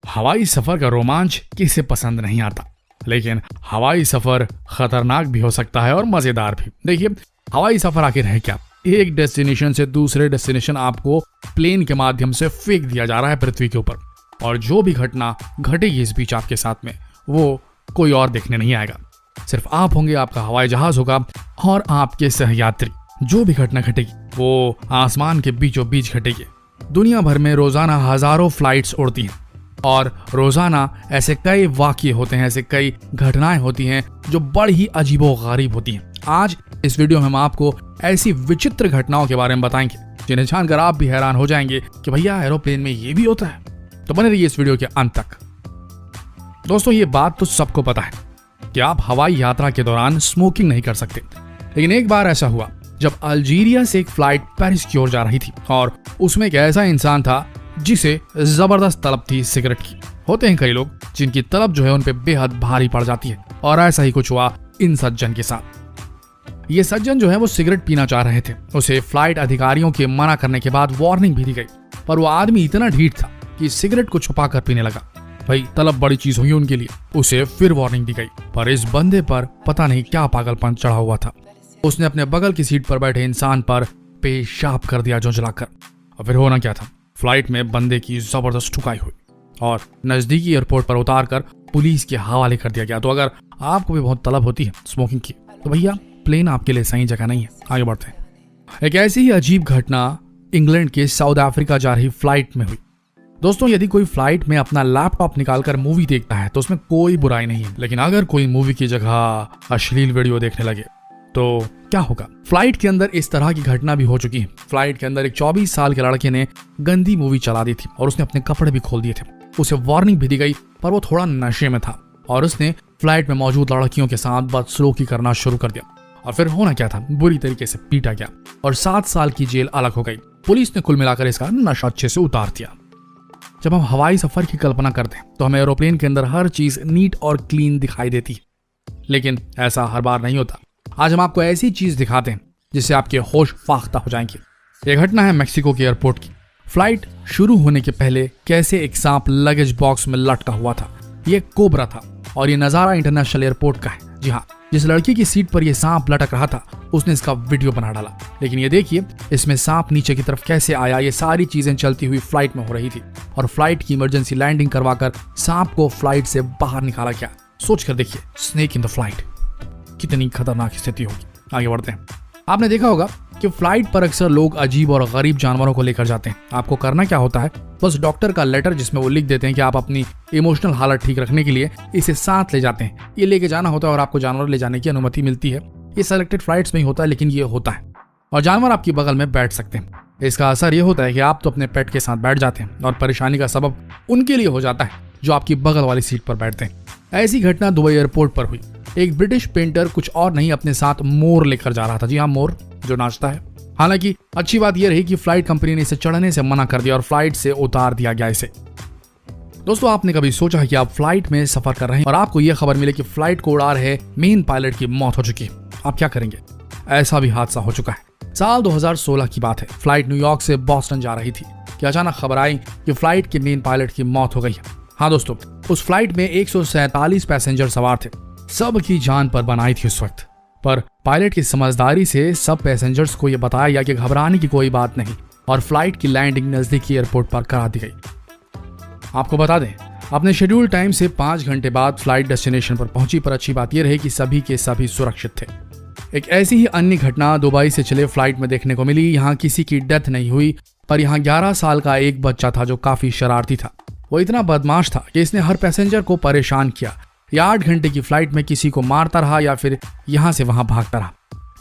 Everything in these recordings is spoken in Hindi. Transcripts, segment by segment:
हवाई सफर का रोमांच किसे पसंद नहीं आता, लेकिन हवाई सफर खतरनाक भी हो सकता है और मजेदार भी। देखिए, हवाई सफर आखिर है क्या? एक डेस्टिनेशन से दूसरे डेस्टिनेशन आपको प्लेन के माध्यम से फेंक दिया जा रहा है पृथ्वी के ऊपर, और जो भी घटना घटेगी इस बीच आपके साथ में, वो कोई और देखने नहीं आएगा। सिर्फ आप होंगे, आपका हवाई जहाज होगा और आपके सहयात्री। जो भी घटना घटेगी वो आसमान के बीचों बीच घटेगी। दुनिया भर में रोजाना हजारों फ्लाइट्स उड़ती हैं और रोजाना ऐसे कई वाकये होते हैं, ऐसे कई घटनाएं होती हैं जो बड़ी अजीबोगरीब होती हैं। आज इस वीडियो में हम आपको ऐसी विचित्र घटनाओं के बारे में बताएंगे जिन्हें जानकर आप भी हैरान हो जाएंगे कि भैया एरोप्लेन में ये भी होता है। तो बने रहिए इस वीडियो के अंत तक। दोस्तों, ये बात तो सबको पता है कि आप हवाई यात्रा के दौरान स्मोकिंग नहीं कर सकते, लेकिन एक बार ऐसा हुआ जब अल्जीरिया से एक फ्लाइट पेरिस की ओर जा रही थी और उसमें एक ऐसा इंसान था जिसे जबरदस्त तलब थी सिगरेट की। होते हैं कई लोग जिनकी तलब जो है उन पे बेहद भारी पड़ जाती है, और ऐसा ही कुछ हुआ इन सज्जन के साथ। ये सज्जन जो है वो सिगरेट पीना चाह रहे थे। उसे फ्लाइट अधिकारियों के मना करने के बाद वार्निंग भी दी गई, पर वो आदमी इतना ढीठ था कि सिगरेट को छुपा कर पीने लगा। भाई, तलब बड़ी चीज हुई उनके लिए। उसे फिर वार्निंग दी गई, पर इस बंदे पर पता नहीं क्या पागलपन चढ़ा हुआ था। उसने अपने बगल की सीट पर बैठे इंसान पर पेशाब कर दिया जो जलाकर। और फिर होना क्या था, फ्लाइट में बंदे की जबरदस्त ठुकाई हुई और नजदीकी एयरपोर्ट पर उतार कर पुलिस के हवाले कर दिया गया। तो अगर आपको भी बहुत तलब होती है स्मोकिंग की, तो भैया प्लेन आपके लिए सही जगह नहीं है। आगे बढ़ते हैं। एक ऐसी ही अजीब घटना इंग्लैंड के साउथ अफ्रीका जा रही फ्लाइट में हुई। दोस्तों, यदि कोई फ्लाइट में अपना लैपटॉप निकालकर मूवी देखता है तो उसमें कोई बुराई नहीं है, लेकिन अगर कोई मूवी की जगह अश्लील वीडियो देखने लगे तो क्या होगा? फ्लाइट के अंदर इस तरह की घटना भी हो चुकी है। फ्लाइट के अंदर एक 24 साल के लड़के ने गंदी मूवी चला दी थी और उसने अपने कपड़े भी खोल दिए थे। उसे वार्निंग भी दी गई, पर वो थोड़ा नशे में था और उसने फ्लाइट में मौजूद लड़कियों के साथ बदसलूकी करना शुरू कर दिया। और फिर होना क्या था, बुरी तरीके से पीटा गया और 7 साल की जेल अलग हो गई। पुलिस ने कुल मिलाकर इसका नशा अच्छे से उतार दिया। जब हम हवाई सफर की कल्पना करते हैं तो हमें एरोप्लेन के अंदर हर चीज नीट और क्लीन दिखाई देती है, लेकिन ऐसा हर बार नहीं होता। आज हम आपको ऐसी चीज दिखाते हैं जिससे आपके होश फाख्ता हो जाएंगे। यह घटना है मेक्सिको के एयरपोर्ट की। फ्लाइट शुरू होने के पहले कैसे एक सांप लगेज बॉक्स में लटका हुआ था। यह कोबरा था और ये नजारा इंटरनेशनल एयरपोर्ट का है। जी हाँ, जिस लड़की की सीट पर यह सांप लटक रहा था उसने इसका वीडियो बना डाला। लेकिन ये देखिए, इसमें सांप नीचे की तरफ कैसे आया। ये सारी चीजें चलती हुई फ्लाइट में हो रही थी और फ्लाइट की इमरजेंसी लैंडिंग करवाकर सांप को फ्लाइट से बाहर निकाला गया। सोच कर देखिए, स्नेक इन द फ्लाइट, कितनी खतरनाक स्थिति होगी। आगे बढ़ते हैं। आपने देखा होगा कि फ्लाइट पर अक्सर लोग अजीब और गरीब जानवरों को लेकर जाते हैं। आपको करना क्या होता है, बस डॉक्टर का लेटर जिसमें वो लिख देते हैं कि आप अपनी इमोशनल हालत ठीक रखने के लिए इसे साथ ले जाते हैं। ये लेके जाना होता है और आपको जानवर ले जाने की अनुमति मिलती है। ये सेलेक्टेड फ्लाइट्स में ही होता है, लेकिन ये होता है और जानवर आपकी बगल में बैठ सकते हैं। इसका असर ये होता है कि आप तो अपने पेट के साथ बैठ जाते हैं और परेशानी का सबब उनके लिए हो जाता है जो आपकी बगल वाली सीट पर बैठते हैं। ऐसी घटना दुबई एयरपोर्ट पर हुई। एक ब्रिटिश पेंटर कुछ और नहीं अपने साथ मोर लेकर जा रहा था। जी हाँ, मोर जो नाचता है। हालांकि अच्छी बात यह रही कि फ्लाइट कंपनी ने इसे चढ़ने से मना कर दिया और फ्लाइट से उतार दिया गया इसे। दोस्तों, आपने कभी सोचा है कि आप फ्लाइट में सफर कर रहे हैं और आपको यह खबर मिले कि फ्लाइट को उड़ा रहे मेन पायलट की मौत हो चुकी है? आप क्या करेंगे? ऐसा भी हादसा हो चुका है। साल 2016 की बात है। फ्लाइट न्यूयॉर्क से बॉस्टन जा रही थी कि अचानक खबर आई कि फ्लाइट के मेन पायलट की मौत हो गई है। हाँ दोस्तों, उस फ्लाइट में 147 पैसेंजर सवार थे। सब की जान पर बनाई थी उस वक्त, पर पायलट की समझदारी से सब पैसेंजर्स को यह बताया गया कि घबराने की कोई बात नहीं और फ्लाइट की लैंडिंग नजदीकी एयरपोर्ट पर करा दी गई। आपको बता दें, अपने शेड्यूल टाइम से 5 घंटे बाद फ्लाइट डेस्टिनेशन पर पहुंची, पर अच्छी बात यह रही कि सभी के सभी सुरक्षित थे। एक ऐसी ही अन्य घटना दुबई से चले फ्लाइट में देखने को मिली। यहाँ किसी की डेथ नहीं हुई, पर यहाँ 11 साल का एक बच्चा था जो काफी शरारती था। वो इतना बदमाश था कि इसने हर पैसेंजर को परेशान किया। या 8 घंटे की फ्लाइट में किसी को मारता रहा या फिर यहाँ से वहां भागता रहा।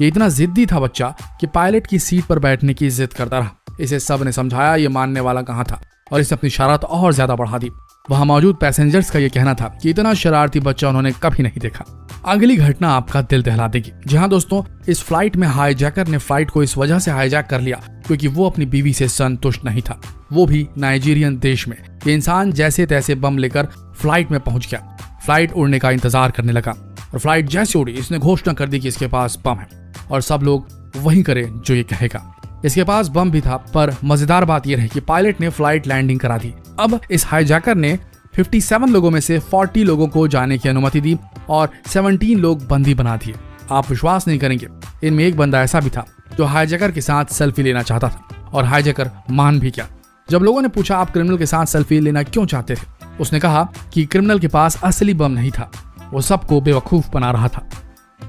ये इतना जिद्दी था बच्चा कि पायलट की सीट पर बैठने की जिद करता रहा। इसे सब ने समझाया, ये मानने वाला कहाँ था और इसने अपनी शरारत और ज्यादा बढ़ा दी। वहां मौजूद पैसेंजर्स का ये कहना था कि इतना शरारती बच्चा उन्होंने कभी नहीं देखा। अगली घटना आपका दिल दहला देगी। जी हाँ दोस्तों, इस फ्लाइट में हाईजैकर ने फ्लाइट को इस वजह से हाईजैक कर लिया क्योंकि वो अपनी बीवी से संतुष्ट नहीं था, वो भी नाइजीरियन देश में। ये इंसान जैसे तैसे बम लेकर फ्लाइट में पहुंच गया। फ्लाइट उड़ने का इंतजार करने लगा और फ्लाइट जैसे उड़ी इसने घोषणा कर दी कि इसके पास बम है और सब लोग वही करें जो ये कहेगा। इसके पास बम भी था, पर मजेदार बात यह रही कि पायलट ने फ्लाइट लैंडिंग करा दी। अब इस हाईजैकर ने 57 लोगों में से 40 लोगों को जाने की अनुमति दी और 17 लोग बंदी बना दिए। आप विश्वास नहीं करेंगे, इनमें एक बंदा ऐसा भी था जो हाईजैकर के साथ सेल्फी लेना चाहता था और हाईजैकर मान भी गया। जब लोगों ने पूछा आप क्रिमिनल के साथ सेल्फी लेना क्यों चाहते थे, उसने कहा कि क्रिमिनल के पास असली बम नहीं था, वो सबको बेवकूफ बना रहा था।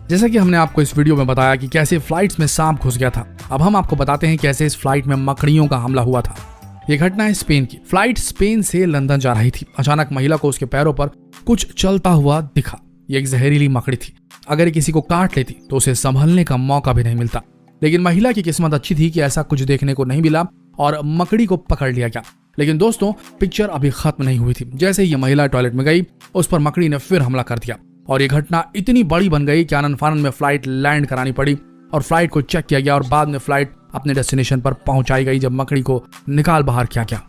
जैसा कि हमने आपको इस वीडियो में बताया कि कैसे फ्लाइट्स में सांप घुस गया था, अब हम आपको बताते हैं कैसे इस फ्लाइट में मकड़ियों का हमला हुआ था। ये घटना है स्पेन की। फ्लाइट स्पेन से लंदन जा रही थी। अचानक महिला को उसके पैरों पर कुछ चलता हुआ दिखा। ये एक जहरीली मकड़ी थी। अगर ये किसी को काट लेती तो उसे संभलने का मौका भी नहीं मिलता, लेकिन महिला की किस्मत अच्छी थी कि ऐसा कुछ देखने को नहीं मिला और मकड़ी को पकड़ लिया गया। लेकिन दोस्तों, पिक्चर अभी खत्म नहीं हुई थी। जैसे ही ये महिला टॉयलेट में गई, उस पर मकड़ी ने फिर हमला कर दिया और ये घटना इतनी बड़ी बन गई कि आनन फानन में फ्लाइट लैंड करानी पड़ी और फ्लाइट को चेक किया गया और बाद में फ्लाइट अपने डेस्टिनेशन पर पहुंचाई गई जब मकड़ी को निकाल बाहर किया गया।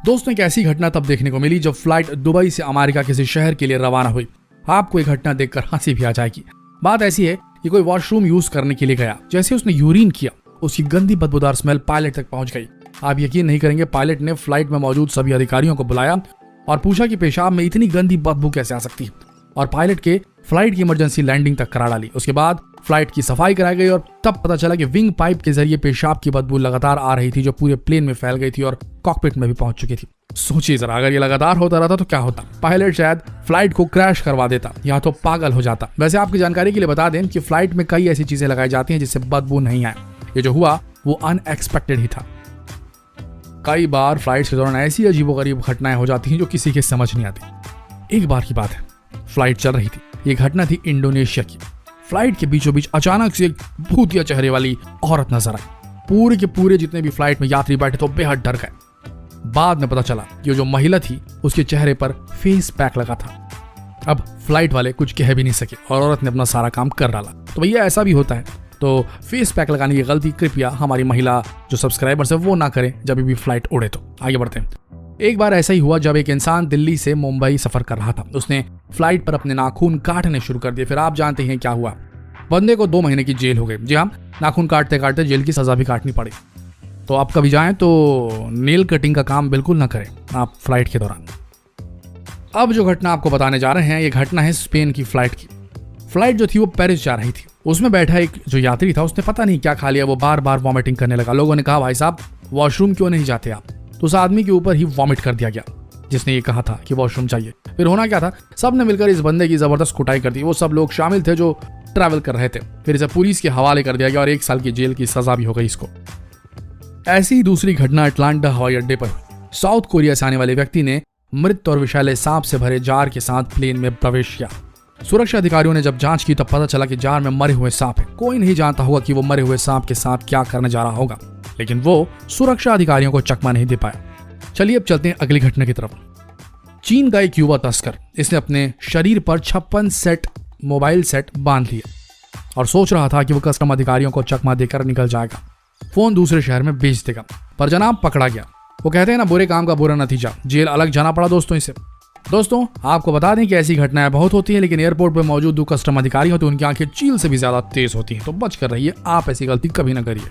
दोस्तों, एक ऐसी घटना तब देखने को मिली जब फ्लाइट दुबई से अमेरिका किसी शहर के लिए रवाना हुई। आपको ये घटना देखकर हंसी भी आ जाएगी। बात ऐसी है कि कोई वॉशरूम यूज करने के लिए गया। जैसे उसने यूरिन किया, उसकी गंदी बदबूदार स्मेल पायलट तक पहुंच गई। आप यकीन नहीं करेंगे, पायलट ने फ्लाइट में मौजूद सभी अधिकारियों को बुलाया और पूछा कि पेशाब में इतनी गंदी बदबू कैसे आ सकती है, और पायलट के फ्लाइट की इमरजेंसी लैंडिंग तक करा डाली। उसके बाद फ्लाइट की सफाई कराई गई और तब पता चला कि विंग पाइप के जरिए पेशाब की बदबू लगातार आ रही थी, जो पूरे प्लेन में फैल गई थी और कॉकपिट में भी पहुंच चुकी थी। सोचिए जरा, अगर ये लगातार होता रहता तो क्या होता। पायलट शायद फ्लाइट को क्रैश करवा देता या तो पागल हो जाता। वैसे आपकी जानकारी के लिए बता दें कि फ्लाइट में कई ऐसी चीजें लगाई जाती हैं जिससे बदबू नहीं आए। ये जो हुआ वो अनएक्सपेक्टेड ही था। कई बार फ्लाइट के दौरान ऐसी अजीबोगरीब घटनाएं हो जाती हैं जो किसी के समझ नहीं आती। एक बार की बात है, फ्लाइट चल रही थी। ये घटना थी इंडोनेशिया की। फ्लाइट के बीचों बीच अचानक से एक भूतिया चेहरे वाली औरत नजर आई। पूरे के पूरे जितने भी फ्लाइट में यात्री बैठे तो बेहद डर गए। बाद में पता चला कि जो महिला थी उसके चेहरे पर फेस पैक लगा था। अब फ्लाइट वाले कुछ कह भी नहीं सके और औरत ने अपना सारा काम कर डाला। तो भैया ऐसा भी होता है, तो फेस पैक लगाने की गलती कृपया हमारी महिला जो सब्सक्राइबर्स है वो ना करें जब भी फ्लाइट उड़े। तो आगे बढ़ते हैं। एक बार ऐसा ही हुआ जब एक इंसान दिल्ली से मुंबई सफर कर रहा था। उसने फ्लाइट पर अपने नाखून काटने शुरू कर दिए। फिर आप जानते हैं क्या हुआ, बंदे को 2 महीने की जेल हो गई। जी हाँ, नाखून काटते काटते जेल की सजा भी काटनी पड़ी। तो आप कभी जाएं तो नेल कटिंग का काम बिल्कुल ना करें आप फ्लाइट के दौरान। अब जो घटना आपको बताने जा रहे हैं, ये घटना है स्पेन की फ्लाइट की। फ्लाइट जो थी वो पेरिस जा रही थी। उसमें बैठा एक जो यात्री था, उसने पता नहीं क्या खा लिया, वो बार बार वॉमिटिंग करने लगा। लोगों ने कहा भाई साहब वॉशरूम क्यों नहीं जाते आप, तो उस आदमी के ऊपर ही वॉमिट कर दिया गया जिसने ये कहा था कि वॉशरूम चाहिए। फिर होना क्या था, सब ने मिलकर इस बंदे की जबरदस्त कुटाई कर दी। वो सब लोग शामिल थे जो ट्रैवल कर रहे थे। फिर इसे पुलिस के हवाले कर दिया गया और 1 साल की जेल की सजा भी हो गई इसको। ऐसी ही दूसरी घटना अटलांटा हवाई अड्डे पर हुई। साउथ कोरिया से आने वाले व्यक्ति ने मृत और विषैले सांप से भरे जार के साथ प्लेन में प्रवेश किया। सुरक्षा अधिकारियों ने जब जांच की तब पता चला कि जार में मरे हुए सांप है। कोई नहीं जानता होगा कि वो मरे हुए सांप के साथ क्या करने जा रहा होगा, लेकिन वो सुरक्षा अधिकारियों को चकमा नहीं दे पाया। चलिए अब चलते हैं अगली घटना की तरफ। चीन का एक युवा तस्कर, इसने अपने शरीर पर 56 सेट मोबाइल सेट बांध लिए और सोच रहा था कि वो कस्टम अधिकारियों को चकमा देकर निकल जाएगा, फोन दूसरे शहर में बेच देगा। पर जनाब पकड़ा गया। वो कहते हैं ना, बुरे काम का बुरा नतीजा, जेल अलग जाना पड़ा दोस्तों इसे। दोस्तों, आपको बता दें कि ऐसी घटनाएं बहुत होती हैं, लेकिन एयरपोर्ट पर मौजूद जो कस्टम अधिकारी होते हैं उनकी आंखें चील से भी ज्यादा तेज होती हैं। तो बच कर रहिए, आप ऐसी गलती कभी ना करिए।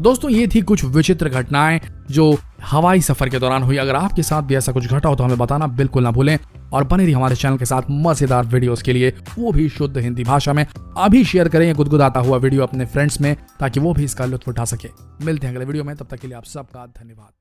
दोस्तों, ये थी कुछ विचित्र घटनाएं जो हवाई सफर के दौरान हुई। अगर आपके साथ भी ऐसा कुछ घटा हो तो हमें बताना बिल्कुल ना भूलें और बने रहिए हमारे चैनल के साथ मजेदार वीडियोस के लिए, वो भी शुद्ध हिंदी भाषा में। अभी शेयर करें ये गुदगुदाता हुआ वीडियो अपने फ्रेंड्स में ताकि वो भी इसका लुत्फ उठा सके। मिलते हैं अगले वीडियो में, तब तक के लिए आप सबका धन्यवाद।